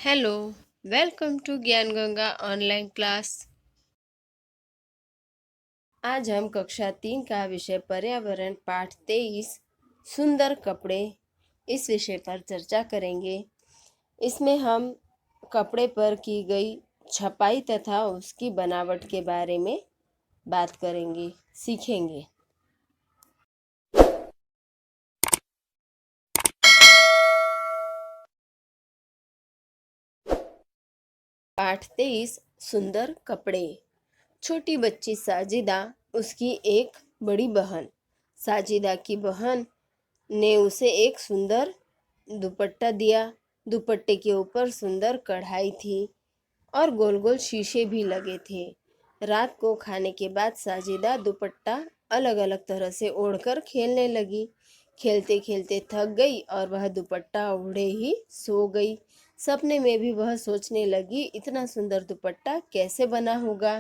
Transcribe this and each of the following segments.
Hello, welcome to ज्ञान Ganga online class. आज हम कक्षा 3 का विषय पर्यावरण पाठ 23 सुंदर कपड़े इस विषय पर चर्चा करेंगे। इसमें हम कपड़े पर की गई छपाई तथा उसकी बनावट के बारे में बात करेंगे, सीखेंगे। पाठ 23 सुंदर कपड़े। छोटी बच्ची साजिदा, उसकी एक बड़ी बहन। साजिदा की बहन ने उसे एक सुंदर दुपट्टा दिया। दुपट्टे के ऊपर सुंदर कढ़ाई थी और गोल गोल शीशे भी लगे थे। रात को खाने के बाद साजिदा दुपट्टा अलग अलग तरह से ओढ़कर खेलने लगी। खेलते खेलते थक गई और वह दुपट्टा ओढ़े ही सो गई। सपने में भी वह सोचने लगी, इतना सुंदर दुपट्टा कैसे बना होगा।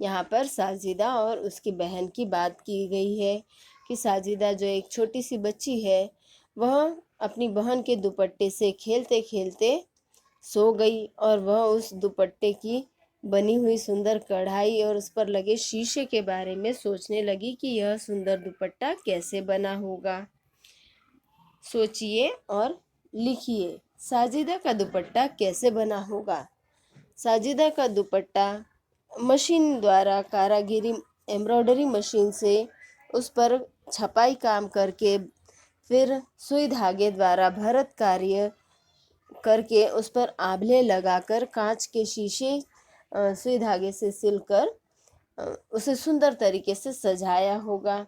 यहाँ पर साजिदा और उसकी बहन की बात की गई है कि साजिदा जो एक छोटी सी बच्ची है, वह अपनी बहन के दुपट्टे से खेलते खेलते सो गई और वह उस दुपट्टे की बनी हुई सुंदर कढ़ाई और उस पर लगे शीशे के बारे में सोचने लगी कि यह सुंदर दुपट्टा कैसे बना होगा। सोचिए और लिखिए, साजिदा का दुपट्टा कैसे बना होगा। साजिदा का दुपट्टा मशीन द्वारा कारागिरी एम्ब्रॉयडरी मशीन से उस पर छपाई काम करके फिर सुई धागे द्वारा भरत कार्य करके उस पर आभले लगाकर कांच के शीशे सुई धागे से सिलकर उसे सुंदर तरीके से सजाया होगा।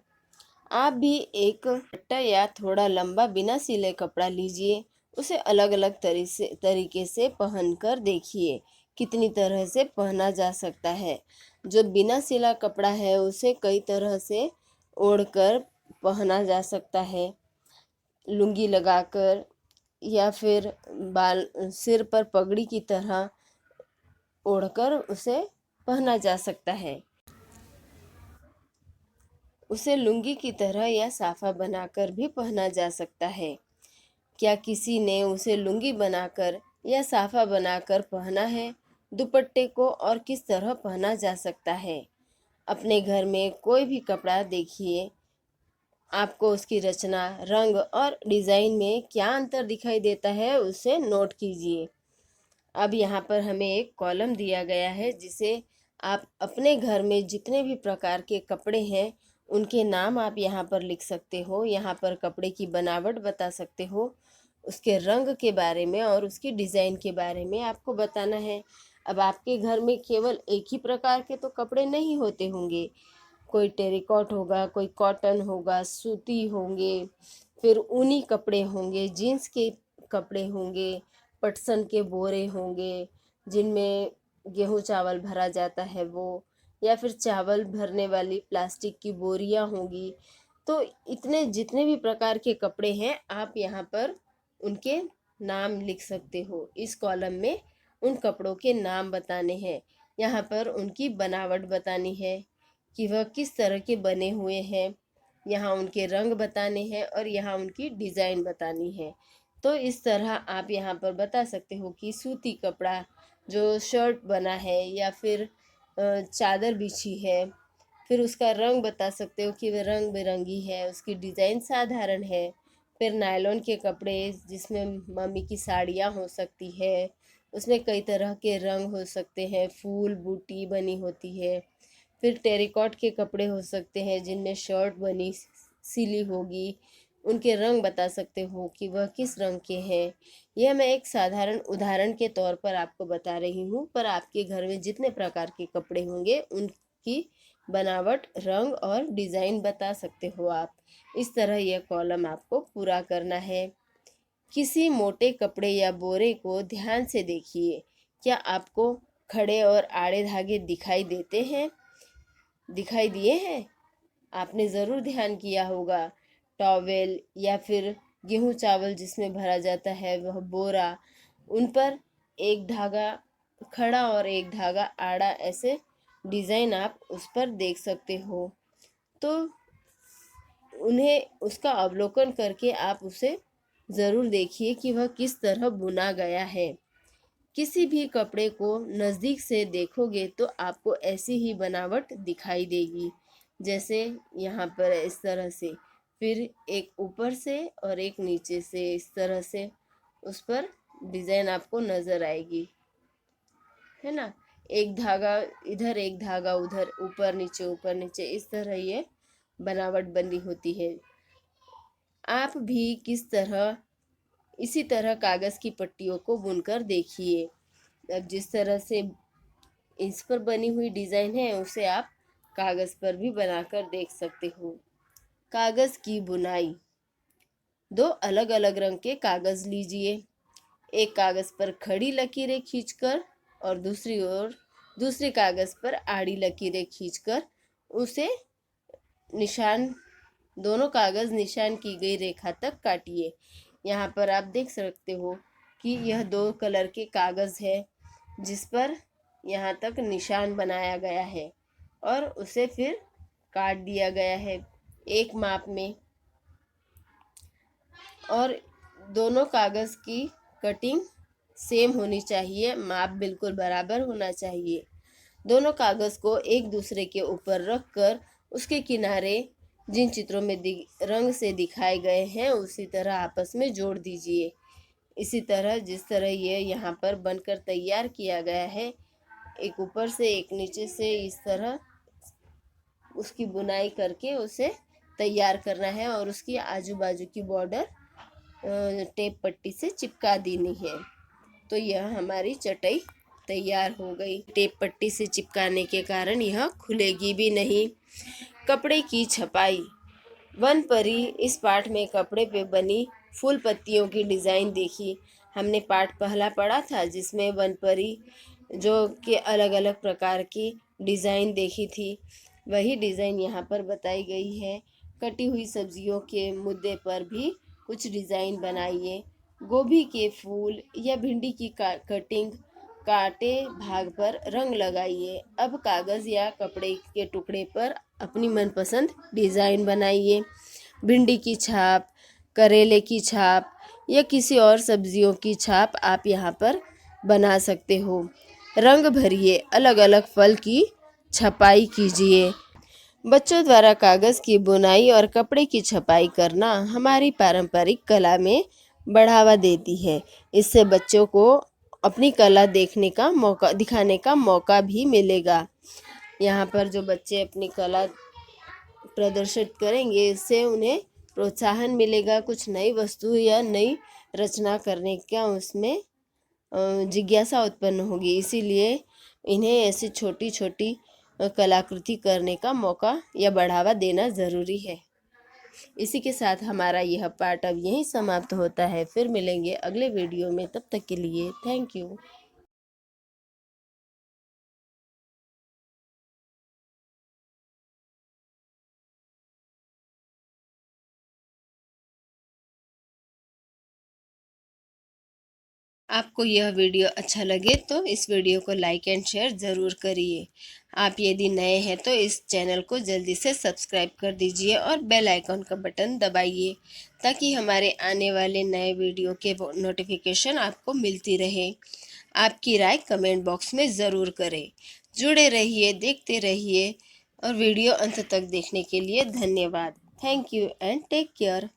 आप भी एक दुपट्टा या थोड़ा लंबा बिना सिले कपड़ा लीजिए, उसे अलग अलग तरीके से पहनकर देखिए कितनी तरह से पहना जा सकता है। जो बिना सिला कपड़ा है उसे कई तरह से ओढ़कर पहना जा सकता है, लुंगी लगाकर या फिर बाल सिर पर पगड़ी की तरह ओढ़कर उसे पहना जा सकता है। उसे लुंगी की तरह या साफा बनाकर भी पहना जा सकता है। क्या किसी ने उसे लुंगी बनाकर या साफा बनाकर पहना है? दुपट्टे को और किस तरह पहना जा सकता है? अपने घर में कोई भी कपड़ा देखिए, आपको उसकी रचना, रंग और डिज़ाइन में क्या अंतर दिखाई देता है, उसे नोट कीजिए। अब यहाँ पर हमें एक कॉलम दिया गया है जिसे आप अपने घर में जितने भी प्रकार के कपड़े हैं उनके नाम आप यहाँ पर लिख सकते हो। यहाँ पर कपड़े की बनावट बता सकते हो, उसके रंग के बारे में और उसकी डिज़ाइन के बारे में आपको बताना है। अब आपके घर में केवल एक ही प्रकार के तो कपड़े नहीं होते होंगे, कोई टेरिकॉट होगा, कोई कॉटन होगा, सूती होंगे, फिर ऊनी कपड़े होंगे, जीन्स के कपड़े होंगे, पटसन के बोरे होंगे जिनमें गेहूँ चावल भरा जाता है वो, या फिर चावल भरने वाली प्लास्टिक की बोरियां होंगी। तो इतने जितने भी प्रकार के कपड़े हैं आप यहाँ पर उनके नाम लिख सकते हो। इस कॉलम में उन कपड़ों के नाम बताने हैं, यहाँ पर उनकी बनावट बतानी है कि वह किस तरह के बने हुए हैं, यहाँ उनके रंग बताने हैं और यहाँ उनकी डिज़ाइन बतानी है। तो इस तरह आप यहाँ पर बता सकते हो कि सूती कपड़ा जो शर्ट बना है या फिर चादर बिछी है, फिर उसका रंग बता सकते हो कि वह रंग बिरंगी है, उसकी डिज़ाइन साधारण है। फिर नायलॉन के कपड़े जिसमें मम्मी की साड़ियाँ हो सकती है, उसमें कई तरह के रंग हो सकते हैं, फूल बूटी बनी होती है। फिर टेरिकॉट के कपड़े हो सकते हैं जिनमें शर्ट बनी सिली होगी, उनके रंग बता सकते हो कि वह किस रंग के हैं। यह मैं एक साधारण उदाहरण के तौर पर आपको बता रही हूँ, पर आपके घर में जितने प्रकार के कपड़े होंगे उनकी बनावट, रंग और डिज़ाइन बता सकते हो आप। इस तरह यह कॉलम आपको पूरा करना है। किसी मोटे कपड़े या बोरे को ध्यान से देखिए, क्या आपको खड़े और आड़े धागे दिखाई देते हैं, दिखाई दिए हैं? आपने ज़रूर ध्यान किया होगा। टॉवेल या फिर गेहूँ चावल जिसमें भरा जाता है वह बोरा, उन पर एक धागा खड़ा और एक धागा आड़ा, ऐसे डिज़ाइन आप उस पर देख सकते हो। तो उन्हें उसका अवलोकन करके आप उसे ज़रूर देखिए कि वह किस तरह बुना गया है। किसी भी कपड़े को नज़दीक से देखोगे तो आपको ऐसी ही बनावट दिखाई देगी, जैसे यहाँ पर इस तरह से, फिर एक ऊपर से और एक नीचे से, इस तरह से उस पर डिज़ाइन आपको नज़र आएगी, है ना। एक धागा इधर, एक धागा उधर, ऊपर नीचे, इस तरह ये बनावट बनी होती है। आप भी किस तरह इसी तरह कागज़ की पट्टियों को बुनकर देखिए। अब जिस तरह से इस पर बनी हुई डिज़ाइन है उसे आप कागज़ पर भी बनाकर देख सकते हो। कागज़ की बुनाई, दो अलग अलग रंग के कागज़ लीजिए। एक कागज़ पर खड़ी लकीरें खींचकर और दूसरी ओर दूसरे कागज़ पर आड़ी लकीरें खींचकर उसे निशान दोनों कागज़ निशान की गई रेखा तक काटिए। यहाँ पर आप देख सकते हो कि यह 2 कलर के कागज़ है जिस पर यहाँ तक निशान बनाया गया है और उसे फिर काट दिया गया है एक माप में। और दोनों कागज़ की कटिंग सेम होनी चाहिए, माप बिल्कुल बराबर होना चाहिए। दोनों कागज़ को एक दूसरे के ऊपर रख कर उसके किनारे जिन चित्रों में रंग से दिखाए गए हैं उसी तरह आपस में जोड़ दीजिए। इसी तरह जिस तरह ये यहाँ पर बनकर तैयार किया गया है, एक ऊपर से एक नीचे से, इस तरह उसकी बुनाई करके उसे तैयार करना है और उसकी आजू बाजू की बॉर्डर टेप पट्टी से चिपका देनी है। तो यह हमारी चटाई तैयार हो गई। टेप पट्टी से चिपकाने के कारण यह खुलेगी भी नहीं। कपड़े की छपाई, वन परी इस पाठ में कपड़े पे बनी फूल पत्तियों की डिज़ाइन देखी। हमने पाठ पहला पढ़ा था जिसमें वन परी जो कि अलग अलग प्रकार की डिज़ाइन देखी थी, वही डिज़ाइन यहाँ पर बताई गई है। कटी हुई सब्जियों के मुद्दे पर भी कुछ डिज़ाइन बनाइए। गोभी के फूल या भिंडी की कटिंग, काटे भाग पर रंग लगाइए। अब कागज़ या कपड़े के टुकड़े पर अपनी मनपसंद डिज़ाइन बनाइए। भिंडी की छाप, करेले की छाप या किसी और सब्जियों की छाप आप यहाँ पर बना सकते हो। रंग भरिए, अलग अलग फल की छपाई कीजिए। बच्चों द्वारा कागज़ की बुनाई और कपड़े की छपाई करना हमारी पारंपरिक कला में बढ़ावा देती है। इससे बच्चों को अपनी कला दिखाने का मौका भी मिलेगा। यहाँ पर जो बच्चे अपनी कला प्रदर्शित करेंगे, इससे उन्हें प्रोत्साहन मिलेगा, कुछ नई वस्तु या नई रचना करने का उसमें जिज्ञासा उत्पन्न होगी। इसीलिए इन्हें ऐसी छोटी छोटी कलाकृति करने का मौका या बढ़ावा देना ज़रूरी है। इसी के साथ हमारा यह पाठ अब यहीं समाप्त होता है। फिर मिलेंगे अगले वीडियो में, तब तक के लिए थैंक यू। आपको यह वीडियो अच्छा लगे तो इस वीडियो को लाइक एंड शेयर ज़रूर करिए। आप यदि नए हैं तो इस चैनल को जल्दी से सब्सक्राइब कर दीजिए और बेल आइकन का बटन दबाइए ताकि हमारे आने वाले नए वीडियो के नोटिफिकेशन आपको मिलती रहे। आपकी राय कमेंट बॉक्स में ज़रूर करें। जुड़े रहिए, देखते रहिए और वीडियो अंत तक देखने के लिए धन्यवाद। Thank you and take care.